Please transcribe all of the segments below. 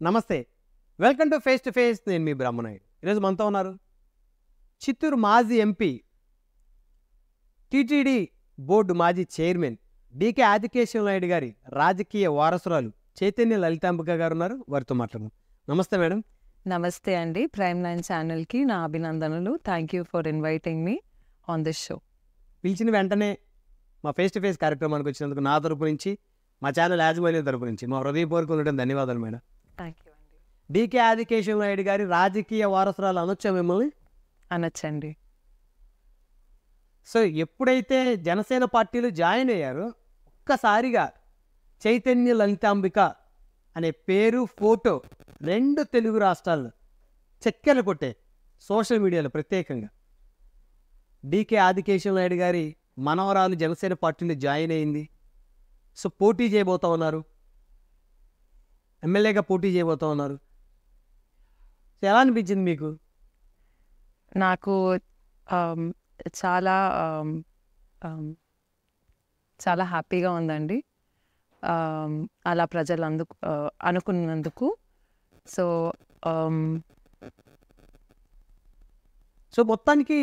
నమస్తే, welcome to face. నేను మీ బ్రహ్మనాయుడు. ఈరోజు మనతో ఉన్నారు చిత్తూరు మాజీ ఎంపీ, టీటీడీ బోర్డు మాజీ చైర్మన్ డీకే ఆదికేశవ నాయుడు గారి రాజకీయ వారసురాలు చైతన్య లలితాంబిక గారు ఉన్నారు. వారితో మాట్లాడదాం. నమస్తే మేడం. నమస్తే అండి. ప్రైమ్ లైన్ ఛానల్కి నా అభినందనలు. Thank you for inviting me on this show. పిలిచిన వెంటనే మా ఫేస్ కార్యక్రమానికి వచ్చినందుకు నా తరపు నుంచి, మా ఛానల్ యాజమాన్యం తరపు నుంచి మా హృదయపూర్వక ధన్యవాదాలు మేడం. థ్యాంక్ యూ అండి. డీకే ఆదికేశవ నాయుడు గారి రాజకీయ వారసురాలు అనొచ్చా మిమ్మల్ని? అనొచ్చండి. సో ఎప్పుడైతే జనసేన పార్టీలో జాయిన్ అయ్యారో ఒక్కసారిగా చైతన్య లలితాంబిక అనే పేరు, ఫోటో రెండు తెలుగు రాష్ట్రాల్లో చక్కెర కొట్టే సోషల్ మీడియాలో ప్రత్యేకంగా డీకే ఆదికేశవ నాయుడు గారి మనవరాలు జనసేన పార్టీలో జాయిన్ అయింది. సో పోటీ చేయబోతా ఉన్నారు, ఎమ్మెల్యేగా పోటీ చేయబోతా ఉన్నారు. సో ఎలా అనిపించింది మీకు? నాకు చాలా చాలా హ్యాపీగా ఉందండి. అలా ప్రజలు అనుకున్నందుకు. సో సో మొత్తానికి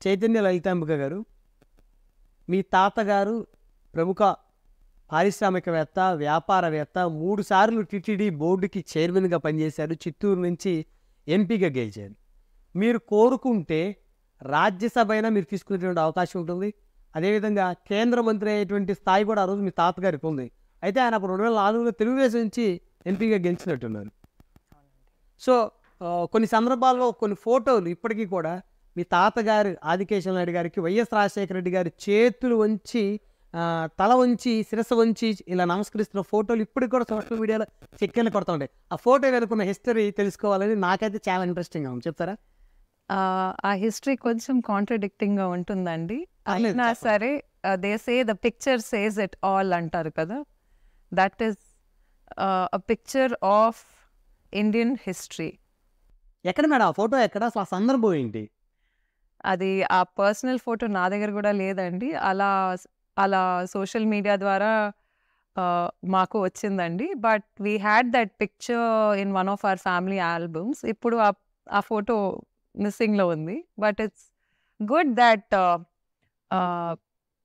చైతన్య లలితాంబిక గారు, మీ తాతగారు ప్రముఖ పారిశ్రామికవేత్త, వ్యాపారవేత్త, 3 సార్లు టీటీడీ బోర్డుకి చైర్మన్గా పనిచేశారు, చిత్తూరు నుంచి ఎంపీగా గెలిచారు. మీరు కోరుకుంటే రాజ్యసభ అయినా మీరు తీసుకునేటువంటి అవకాశం ఉంటుంది. అదేవిధంగా కేంద్ర మంత్రి అయ్యేటువంటి స్థాయి కూడా ఆ రోజు మీ తాతగారికి ఉంది. అయితే ఆయన అప్పుడు 2004లో తెలుగుదేశం నుంచి ఎంపీగా గెలిచినట్టున్నారు. సో కొన్ని సందర్భాల్లో కొన్ని ఫోటోలు ఇప్పటికీ కూడా మీ తాతగారు ఆదికేశవ నాయుడు గారికి వైఎస్ రాజశేఖర రెడ్డి గారి చేతులు వంచి, తల వంచి, శిరస్సు వంచి ఇలా నమస్కరిస్తున్న ఫోటోలు ఇప్పటికి కూడా సోషల్ మీడియాలో చెక్కెళ్ళి కొడుతూ ఉంటాయి. ఆ ఫోటో వెనుకున్న హిస్టరీ తెలుసుకోవాలని నాకైతే చాలా ఇంట్రెస్టింగ్గా ఉంది. చెప్తారా? ఆ హిస్టరీ కొంచెం కాంట్రడిక్టింగ్గా ఉంటుందండి. పర్లేదు, అయినా చెప్పండి. సరే they say the picture says it all అంటారు కదా. That is a picture of Indian history. ఎక్కడ మేడం ఆ ఫోటో? ఎక్కడ అసలు? ఆ సందర్భం ఏంటి? అది ఆ పర్సనల్ ఫోటో నా దగ్గర కూడా లేదండి. అలా సోషల్ మీడియా ద్వారా మాకు వచ్చిందండి. But we had that picture in one of our family albums. ఇప్పుడు ఆ ఫోటో మిస్సింగ్లో ఉంది. But it's good that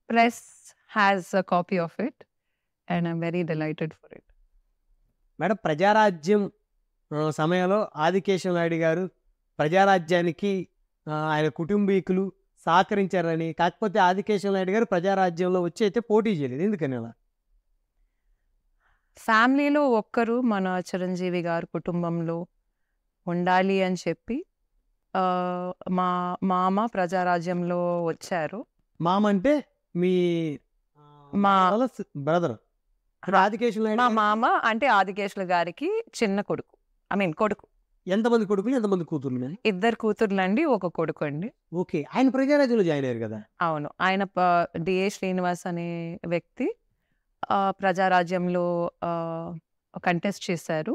press has a copy of it and I'm very delighted for it. Madam, Prajarajyam సమయంలో ఆదికేశవ నాయుడు గారు ప్రజారాజ్యానికి ఆయన కుటుంబీకులు సహకరించారని, కాకపోతే ఆదికేశవ నాయుడు గారు ప్రజారాజ్యంలో వచ్చి అయితే పోటీ చేయలేదు. ఎందుకని అలా? ఫ్యామిలీలో ఒక్కరు మన చిరంజీవి గారు కుటుంబంలో ఉండాలి అని చెప్పి మా మామ ప్రజారాజ్యంలో వచ్చారు. మామ అంటే మీ మా బ్రదర్ ఆదికేశవ నాయుడు మా గారు? మామ అంటే ఆదికేశుల గారికి చిన్న కొడుకు. కొడుకు. ఎంతమంది కొడుకులు, ఎంతమంది కూతుర్లు మేడం? 2 కూతుర్లండి, 1 కొడుకు అండి. ఓకే, ఆయన ప్రజారాజ్యంలో జాయిన్ అయ్యారు కదా. అవును. ఆయన డిఏ శ్రీనివాస్ అనే వ్యక్తి ప్రజారాజ్యంలో కంటెస్ట్ చేశారు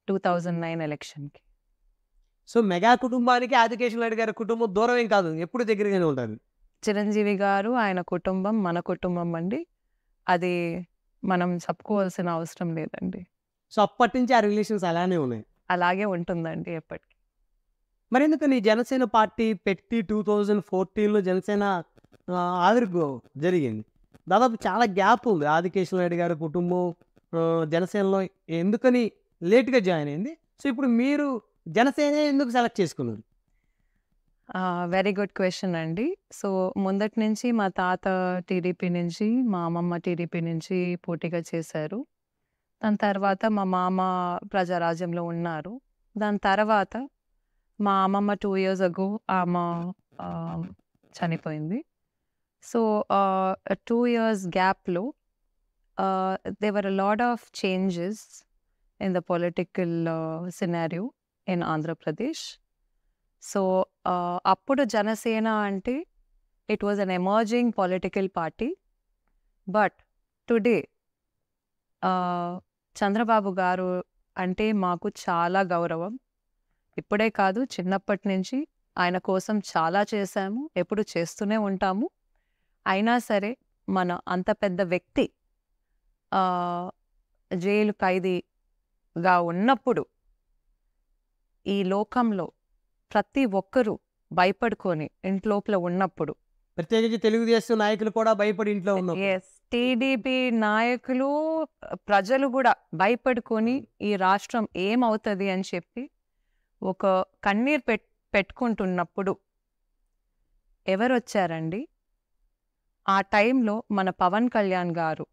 2009 ఎలక్షన్కి. సో మెగా కుటుంబానికి ఆదికేశవ నాయుడు గారి కుటుంబం దూరం ఏం కాదు, ఎప్పుడు దగ్గరగానే ఉంటారు. చిరంజీవి గారు ఆయన కుటుంబం మన కుటుంబం అండి. అది మనం చెప్పుకోవాల్సిన అవసరం లేదండి. సో అప్పటి నుంచి ఆ రిలేషన్స్ అలానే ఉన్నాయి. అలాగే ఉంటుందండి ఎప్పటికీ. మరి ఎందుకని జనసేన పార్టీ పెట్టి 2014లో జనసేన ఆవిర్భావం జరిగింది. దాదాపు చాలా గ్యాప్ ఉంది. ఆదికేశవ నాయుడు గారి కుటుంబం జనసేనలో ఎందుకని లేట్గా జాయిన్ అయింది? సో ఇప్పుడు మీరు జనసేన ఎందుకు సెలెక్ట్ చేసుకున్నారు? వెరీ గుడ్ క్వశ్చన్ అండి. సో ముందటి నుంచి మా తాత టీడీపీ నుంచి, మా అమ్మమ్మ టీడీపీ నుంచి పోటీగా చేశారు. దాని తర్వాత మా మామ ప్రజారాజ్యంలో ఉన్నారు. దాని తర్వాత మా అమ్మమ్మ 2 years ago ఆమె చనిపోయింది. సో 2 years గ్యాప్లో there were a lot of changes in the political scenario in Andhra Pradesh. So అప్పుడు జనసేన అంటే it was an emerging political party. But today Chandrababu గారు అంటే మాకు చాలా గౌరవం. ఇప్పుడే కాదు, చిన్నప్పటి నుంచి ఆయన కోసం చాలా చేశాము, ఎప్పుడు చేస్తూనే ఉంటాము. అయినా సరే మన అంత పెద్ద వ్యక్తి జైలు ఖైదీ గా ఉన్నప్పుడు ఈ లోకంలో ప్రతి ఒక్కరూ భయపడుకొని ఇంట్లోపల ఉన్నప్పుడు ప్రత్యేకించి తెలుగుదేశం నాయకులు కూడా భయపడి ఇంట్లో ఉన్నారు. ఎస్ టీడీపీ నాయకులు ప్రజలు కూడా భయపడుకొని ఈ రాష్ట్రం ఏమవుతుంది అని చెప్పి ఒక కన్నీరు పెట్టుకుంటున్నప్పుడు ఎవరు వచ్చారండి? ఆ టైంలో మన పవన్ కళ్యాణ్ గారు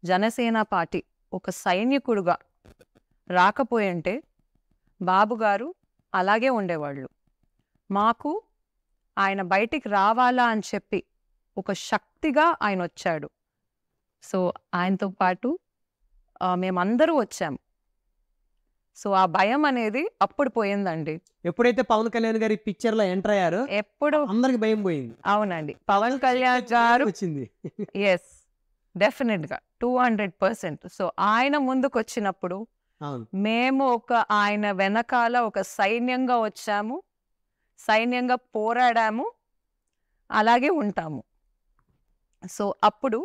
జనసేన పార్టీ ఒక సైనికుడుగా రాకపోయింటే బాబు గారు అలాగే ఉండేవాళ్ళు. మాకు ఆయన బయటికి రావాలా అని చెప్పి ఒక శక్తిగా ఆయన వచ్చాడు. సో ఆయనతో పాటు మేమందరూ వచ్చాము. సో ఆ భయం అనేది అప్పుడు పోయిందండి. ఎప్పుడైతే పవన్ కళ్యాణ్ గారి పిక్చర్ లో ఎంటర్ అయ్యారో ఎప్పుడు అందరికి భయం పోయింది. అవునండి, పవన్ కళ్యాణ్ గారు వచ్చింది. ఎస్ డెఫినెట్గా 200%. సో ఆయన ముందుకు వచ్చినప్పుడు అవును, మేము ఆయన వెనకాల ఒక సైన్యంగా వచ్చాము, సైన్యంగా పోరాడాము, అలాగే ఉంటాము. సో అప్పుడు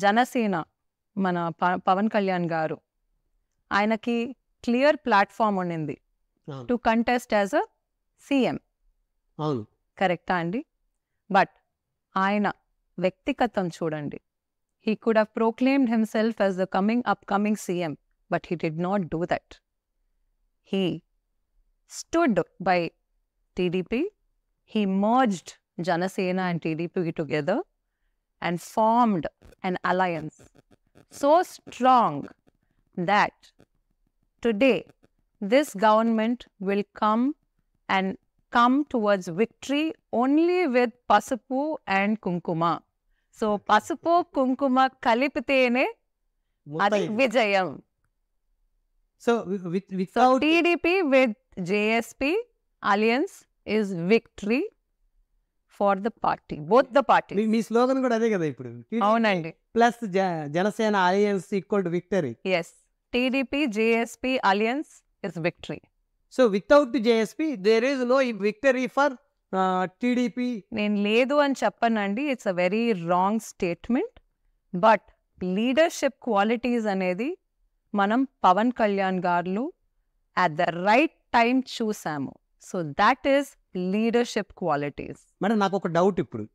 జనసేన మన పవన్ కళ్యాణ్ గారు ఆయనకి క్లియర్ ప్లాట్ఫామ్ ఉండింది అవును, to contest as a CM. అవును. కరెక్టా అండి? బట్ ఆయన వ్యక్తిగతం చూడండి. He could have proclaimed himself as the upcoming CM, but he did not do that. He stood by TDP. He merged Janasena and TDP together and formed an alliance so strong that today this government will come towards victory only with Pasupu and Kunkuma. So పసుపు కుంకుమ కలిపితేనే అది విజయం. So TDP with JSP alliance is victory for the party, both the party. మీ slogan కూడా అదే కదా ఇప్పుడు. అవునండి, plus Janasena alliance equal to victory. Yes, TDP JSP alliance is victory. So without JSP there is no victory for TDP. నేను లేదు అని చెప్పనండి, it's a very wrong statement. But leadership qualities అనేది మనం Pawan Kalyan garu at the right time చూసాము. So that is leadership qualities. Madam నాకు ఒక doubt ఇప్పుడు.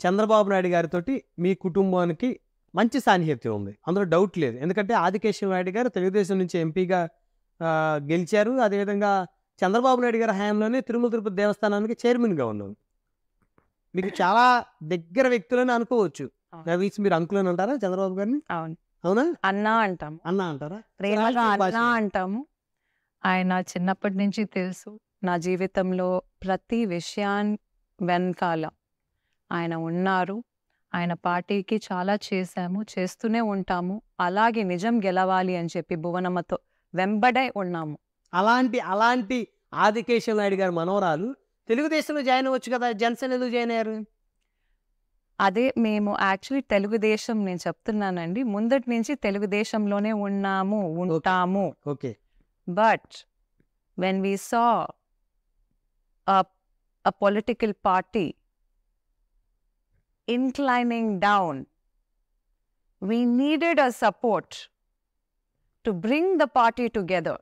చంద్రబాబు నాయుడు గారితో మీ కుటుంబానికి మంచి సాన్నిహిత్యం ఉంది, అందులో డౌట్ లేదు. ఎందుకంటే ఆదికేశవ నాయుడు గారు తెలుగుదేశం నుంచి ఎంపీగా గెలిచారు. అదేవిధంగా చంద్రబాబు నాయుడు గారి హయాంలోనే తిరుమల తిరుపతి దేవస్థానానికి చైర్మన్గా ఉన్నాం. మీకు చాలా దగ్గర వ్యక్తులని అనుకోవచ్చు. మీరు అంకుల్ అని అంటారా చంద్రబాబు గారిని? అవును, అవునా? అన్నా అంటాము, అన్నా అంటారా? ప్రేమగా అన్నా అంటాము. ఆయన చిన్నప్పటి నుంచి తెలుసు. నా జీవితంలో ప్రతి విషయాన్ని వెనకాల ఆయన ఉన్నారు. ఆయన పార్టీకి చాలా చేశాము, చేస్తూనే ఉంటాము. అలాగే నిజం గెలవాలి అని చెప్పి భువనమ్మతో వెంబడే ఉన్నాము. అలాంటి ఆదికేశవ నాయుడు గారి మనవరాలు తెలుగుదేశంలో జాయిన్ అవ్వచ్చు కదా, జనసేన ఎందుకు జాయిన్ అయ్యారు? అదే మేము యాక్చువల్లీ తెలుగుదేశం, నేను చెప్తున్నానండి, ముందటి నుంచి తెలుగుదేశంలోనే ఉంటాము. Okay. But when we saw a political party inclining down, we needed a support to bring the party together.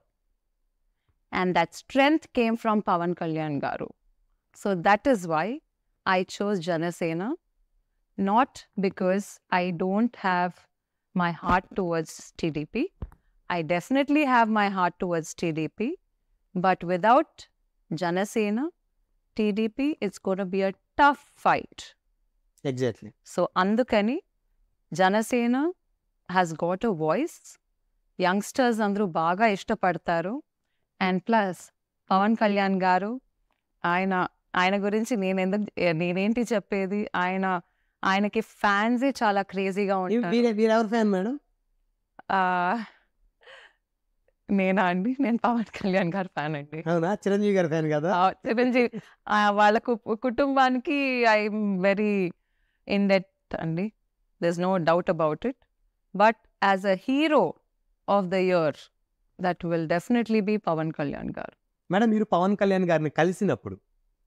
And that strength came from Pavan Kalyan Garu. So that is why I chose Janasena, not because I don't have my heart towards TDP. I definitely have my heart towards TDP, but without Janasena, TDP, it's going to be a tough fight. Exactly. So andukani Janasena has got a voice. Youngsters andru baga ishtapadtaru. And plus Pawan Kalyan garu, ఆయన గురించి నేనేంటి చెప్పేది, ఆయనకి ఫ్యాన్సే చాలా క్రేజీగా ఉంటారు. నేనా అండి? నేను పవన్ కళ్యాణ్ గారి ఫ్యాన్ అండి. అవునా? చిరంజీవి గారి ఫ్యాన్ కదా? చిరంజీవి వాళ్ళ కుటుంబానికి ఐఎమ్ వెరీ ఇన్ డెట్ అండి, there's no doubt about it. But as a hero of the year, that will definitely be Pawan Kalyan గారు. మేడం, మీరు పవన్ కళ్యాణ్ గారిని కలిసినప్పుడు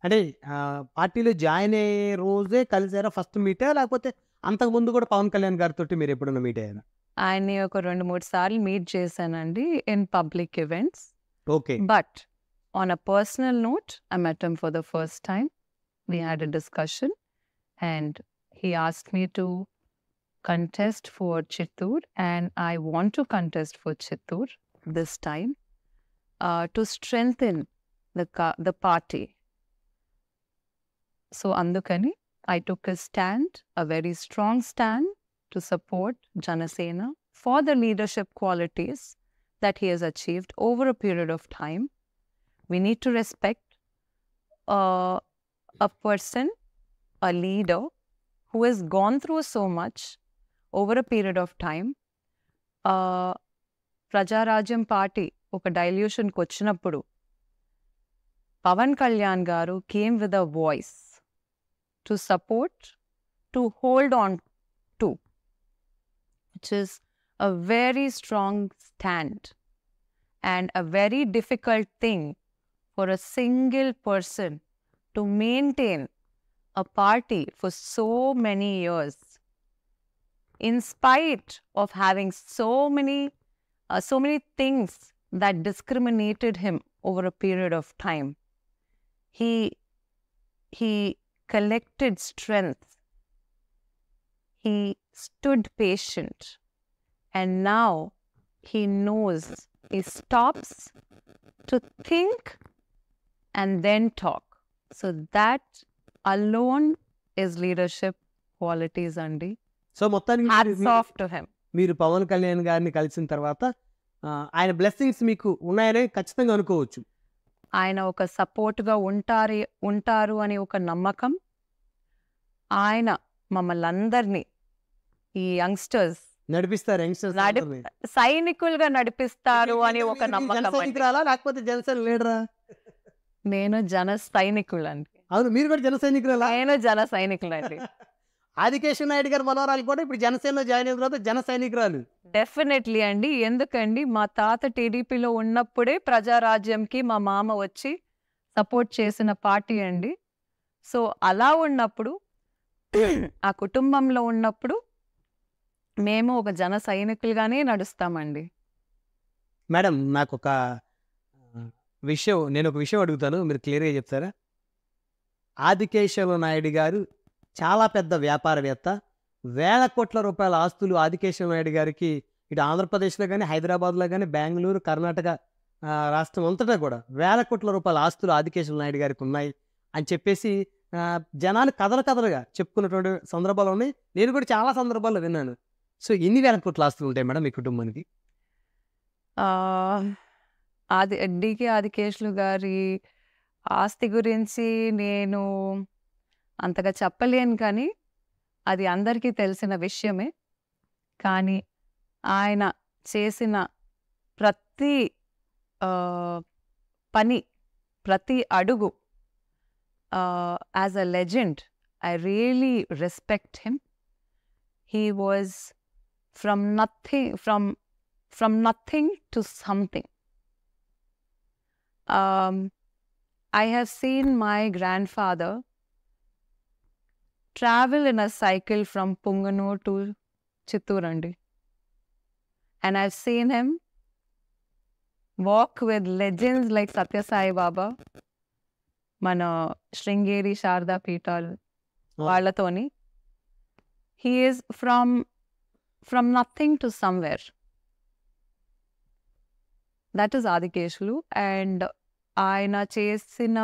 అంటే పార్టీలో జాయిన్ అయ్యే రోజే కలిసారా ఫస్ట్ మీటా, లేకపోతే అంతకుముందు కూడా పవన్ కళ్యాణ్ గారితో మీరు ఎప్పుడైనా మీట్ అయ్యారా? ఆయన్ని ఒక 2-3 సార్లు మీట్ చేశానండి in public events. Okay. But on a personal note, I met him for the first time. We had a discussion and he asked me to contest for Chittoor, and I want to contest for Chittoor this time to strengthen the party. So andukani I took a stand, a very strong stand to support Janasena for the leadership qualities that he has achieved over a period of time. We need to respect a person, a leader who has gone through so much over a period of time. Prajarajyam party ఒక డైల్యూషన్కి వచ్చినప్పుడు Pawan Kalyan garu came with a voice to support, to hold on to, which is a very strong stand and a very difficult thing for a single person to maintain a party for so many years, in spite of having so many things that discriminated him over a period of time. He collected strength. He stood patient, and now he knows. He stops to think and then talk. So that alone is leadership qualities, Andy. So మొత్తానికి Hats off to him. మీరు పవన్ కళ్యాణ్ గారిని కలిసిన తర్వాత ఆయన blessings మీకు ఉన్నాయని ఖచ్చితంగా అనుకోవచ్చు. ఆయన ఒక సపోర్ట్గా ఉంటారు అని ఒక నమ్మకం. ఆయన మమ్మల్ని అందరినీ, ఈ యంగ్స్టర్స్ నడిపిస్తారు. యంగ్స్టర్స్ సైనికులుగా నడిపిస్తారు అని ఒక నమ్మకం. సైనికురాలా లేకపోతే జనసేన లీడరా? నేను జన సైనికులండి. అవును, మీరు కూడా జన సైనికురాలా? నేను జన సైనికులండి. ఆదికేశ్వర నాయుడు గారి మనవరాలు కూడా ఇప్పుడు జనసేనలో జాయిన్ అయిన తర్వాత జన సైనికురాలు. డెఫినెట్లీ అండి. ఎందుకండి, మా తాత టీడీపీలో ఉన్నప్పుడే ప్రజారాజ్యంకి మా మామ వచ్చి సపోర్ట్ చేసిన పార్టీ అండి. సో అలా ఉన్నప్పుడు, ఆ కుటుంబంలో ఉన్నప్పుడు మేము ఒక జన సైనికులుగానే నడుస్తామండి. మేడం, నాకు ఒక నేను ఒక విషయం అడుగుతాను, మీరు క్లియర్గా చెప్తారా? ఆదికేశవ నాయుడు గారు చాలా పెద్ద వ్యాపారవేత్త. వేల కోట్ల రూపాయల ఆస్తులు ఆదికేశవ నాయుడు గారికి ఇటు ఆంధ్రప్రదేశ్లో కానీ, హైదరాబాద్లో కానీ, బెంగళూరు, కర్ణాటక రాష్ట్రం అంతటా కూడా వేల కోట్ల రూపాయల ఆస్తులు ఆదికేశవ నాయుడు గారికి ఉన్నాయి అని చెప్పేసి జనాలు కథలుగా చెప్పుకున్నటువంటి సందర్భాలు ఉన్నాయి. నేను కూడా చాలా సందర్భాల్లో విన్నాను. సో ఎన్ని వేల కోట్ల ఆస్తులు ఉంటాయి మేడం మీ కుటుంబానికి? డికే ఆదికేశులు గారి ఆస్తి గురించి నేను అంతగా చెప్పలేను, కానీ అది అందరికీ తెలిసిన విషయమే. కానీ ఆయన చేసిన ప్రతి పని, ప్రతి అడుగు, as a legend, I really respect him. He was from nothing to something. I have seen my grandfather travel in a cycle from Punganur to Chittoor, and I've seen him walk with legends like Satya Sai Baba, mana Sringeri Sharda Peetal valatoni. He is from nothing to somewhere. That is Adikeshulu. And ఆయన చేసిన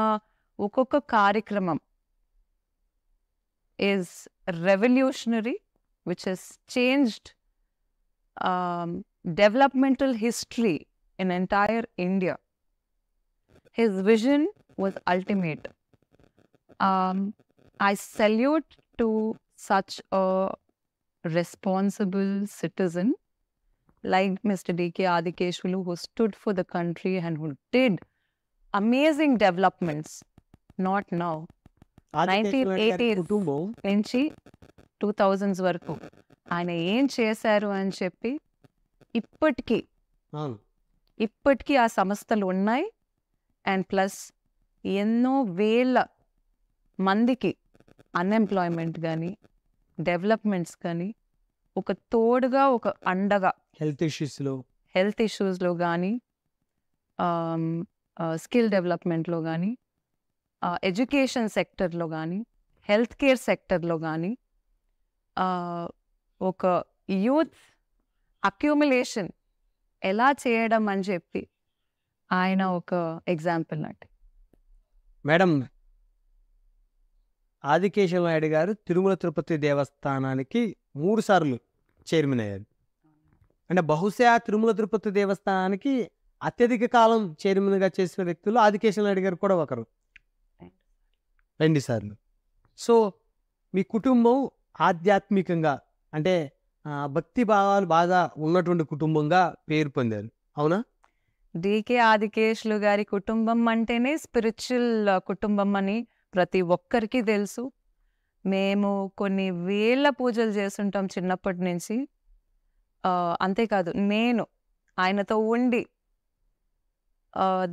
ఒక్కొక్క కార్యక్రమం is revolutionary, which has changed developmental history in entire India. His vision was ultimate. I salute to such a responsible citizen like Mr. D.K. Adikeshulu, who stood for the country and who did amazing developments. Not now. 1980s నుంచి 2000s వరకు ఆయన ఏం చేశారు అని చెప్పి ఇప్పటికీ ఆ సంస్థలు ఉన్నాయి. అండ్ ప్లస్ ఎన్నో వేల మందికి అన్ఎంప్లాయ్మెంట్ కానీ, డెవలప్మెంట్స్ కానీ, ఒక తోడుగా, ఒక అండగా హెల్త్ ఇష్యూస్లో హెల్త్ ఇష్యూస్లో కానీ, స్కిల్ డెవలప్మెంట్లో కానీ, ఎడ్యుకేషన్ సెక్టర్లో కానీ, హెల్త్ కేర్ సెక్టర్లో కానీ, ఒక యూత్ అక్యూములేషన్ ఎలా చేయడం అని చెప్పి ఆయన ఒక ఎగ్జాంపుల్ అంటే. మేడం, ఆదికేశవ నాయుడు గారు తిరుమల తిరుపతి దేవస్థానానికి 3 సార్లు చైర్మన్ అయ్యారు. అంటే బహుశా తిరుమల తిరుపతి దేవస్థానానికి అత్యధిక కాలం చైర్మన్గా చేసిన వ్యక్తులు ఆదికేశవ నాయుడు గారు కూడా ఒకరు, 2 సార్లు. సో మీ కుటుంబం ఆధ్యాత్మికంగా అంటే భక్తి భావాలు బాగా ఉన్నటువంటి కుటుంబంగా పేరు పొందారు, అవునా? డికే ఆదికేశులు గారి కుటుంబం అంటేనే స్పిరిచువల్ కుటుంబం అని ప్రతి ఒక్కరికి తెలుసు. మేము కొన్ని వేల పూజలు చేస్తుంటాం చిన్నప్పటి నుంచి. అంతేకాదు, నేను ఆయనతో ఉండి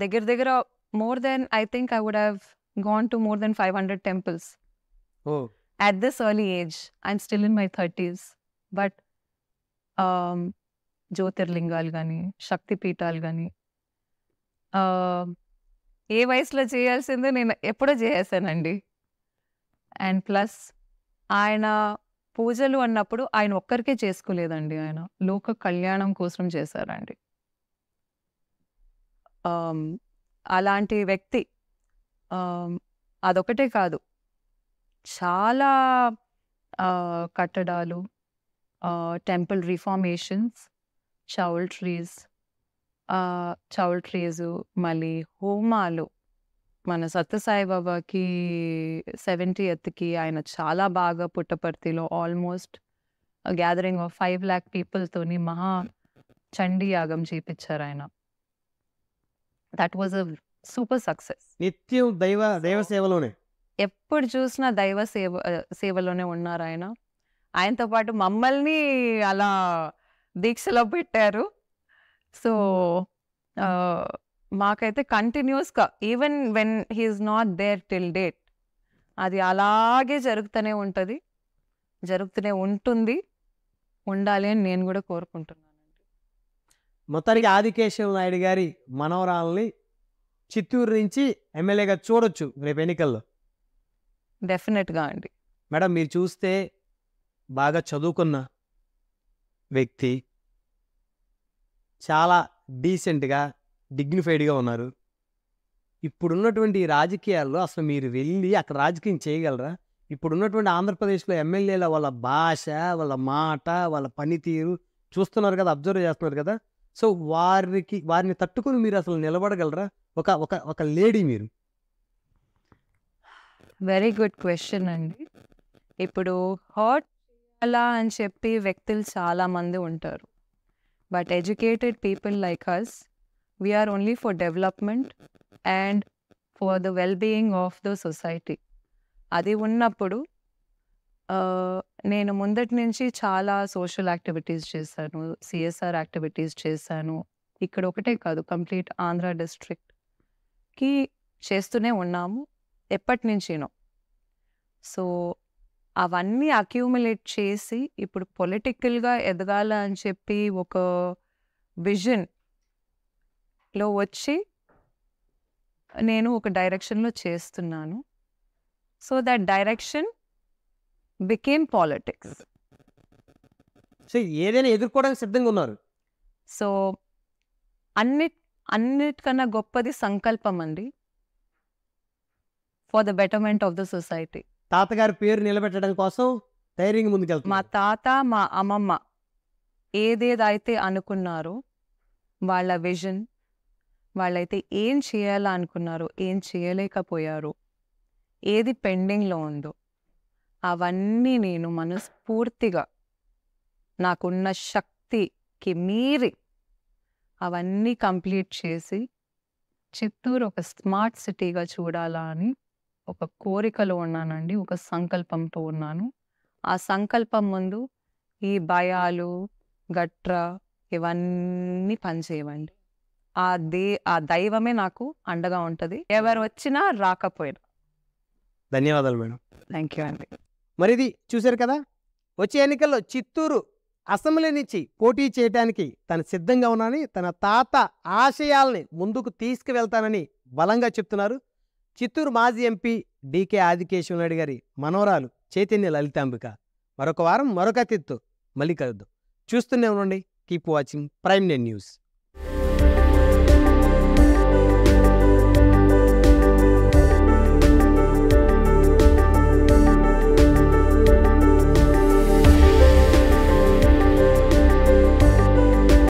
దగ్గర దగ్గర more than I think I would have gone to more than 500 temples at this early age. I'm still in my 30s. But జ్యోతిర్లింగాలు కానీ, శక్తి పీఠాలు కానీ, ఏ వయసులో చేయాల్సిందో నేను ఎప్పుడో చేసేసానండి. అండ్ ప్లస్ ఆయన పూజలు అన్నప్పుడు ఆయన ఒక్కరికే చేసుకోలేదండి, ఆయన లోక కళ్యాణం కోసం చేశారండి. అలాంటి వ్యక్తి. అదొకటే కాదు, చాలా కట్టడాలు, టెంపుల్ రిఫార్మేషన్స్, చౌల్ ట్రీస్, మళ్ళీ హోమాలు. మన సత్యసాయిబాబాకి 70th ఆయన చాలా బాగా పుట్టపర్తిలో ఆల్మోస్ట్ గ్యాదరింగ్ ఆఫ్ 5 lakh పీపుల్తోని మహా చండీ యాగం చేపించారు ఆయన. That was a super success. నిత్యం దైవ సేవలోనే, ఎప్పుడు చూసినా దైవ సేవలోనే ఉన్నారు ఆయన. ఆయనతో పాటు మమ్మల్ని అలా దీక్షలో పెట్టారు. సో మాకైతే కంటిన్యూస్గా, even when he's not there till date, అది అలాగే జరుగుతూనే ఉంటుంది, జరుగుతూనే ఉంటుంది, ఉండాలి అని నేను కూడా కోరుకుంటున్నానండి. మొత్తానికి ఆదికేశవ నాయుడు గారి మనవరాలని చిత్తూరు నుంచి ఎమ్మెల్యేగా చూడొచ్చు రేపు ఎన్నికల్లో. డెఫినెట్గా అండి. మేడం, మీరు చూస్తే బాగా చదువుకున్న వ్యక్తి, చాలా డీసెంట్గా డిగ్నిఫైడ్గా ఉన్నారు. ఇప్పుడున్నటువంటి రాజకీయాల్లో అసలు మీరు వెళ్ళి అక్కడ రాజకీయం చేయగలరా? ఇప్పుడున్నటువంటి ఆంధ్రప్రదేశ్లో ఎమ్మెల్యేల వాళ్ళ భాష, వాళ్ళ మాట, వాళ్ళ పనితీరు చూస్తున్నారు కదా, అబ్జర్వ్ చేస్తున్నారు కదా. సో వారిని తట్టుకుని మీరు అసలు నిలబడగలరా? ఒక లేడీ మీరు. వెరీ గుడ్ క్వశ్చన్ అండి. ఇప్పుడు హర్ట్ చేయాలా అని చెప్పి వ్యక్తులు చాలామంది ఉంటారు. But educated people like us, we're only for development and for the well being of the society. అది ఉన్నప్పుడు నేను ముందటి నుంచి చాలా సోషల్ యాక్టివిటీస్ చేశాను, సిఎస్ఆర్ యాక్టివిటీస్ చేశాను. ఇక్కడ ఒకటే కాదు, కంప్లీట్ ఆంధ్ర డిస్ట్రిక్ట్కి చేస్తూనే ఉన్నాము ఎప్పటి నుంచినో. సో అవన్నీ అక్యూములేట్ చేసి ఇప్పుడు పొలిటికల్గా ఎదగాల అని చెప్పి ఒక విజన్లో వచ్చి నేను ఒక డైరెక్షన్లో చేస్తున్నాను. So that direction became politics. So ఏదైనా ఎదుర్కోవడానికి సిద్ధంగా ఉన్నారు. సో అన్నిటికన్నా గొప్పది సంకల్పం అండి, for the betterment of the society. తాతగారి పేరు నిలబెట్టడం కోసం ధైర్యంగా ముందుకెళ్తారు. మా తాత, మా అమ్మమ్మ ఏదేదైతే అనుకున్నారో, వాళ్ళ విజన్, వాళ్ళైతే ఏం చేయాలా అనుకున్నారో, ఏం చేయలేకపోయారో, ఏది పెండింగ్లో ఉందో, అవన్నీ నేను మనస్ఫూర్తిగా నాకున్న శక్తికి మీరి అవన్నీ కంప్లీట్ చేసి చిత్తూరు ఒక స్మార్ట్ సిటీగా చూడాలా అని ఒక కోరికలో ఉన్నానండి, ఒక సంకల్పంతో ఉన్నాను. ఆ సంకల్పం ముందు ఈ భయాలు గట్ర ఇవన్నీ పనిచేయవండి. ఆ దైవమే నాకు అండగా ఉంటుంది, ఎవరు వచ్చినా రాకపోయినా. ధన్యవాదాలు మేడం. థ్యాంక్ యూ అండి. మరి ఇది చూశారు కదా, వచ్చే ఎన్నికల్లో చిత్తూరు అసెంబ్లీ నుంచి పోటీ చేయడానికి తను సిద్ధంగా ఉన్నానని, తన తాత ఆశయాల్ని ముందుకు తీసుకువెళ్తానని బలంగా చెప్తున్నారు చిత్తూరు మాజీ ఎంపీ డీకే ఆదికేశవ నాయుడు గారి మనవరాలు చైతన్య లలితాంబిక. మరొక వారం మరొక అతిథితో మళ్ళీ కలుద్దాం. చూస్తూనే ఉండండి. Keep watching prime nine news.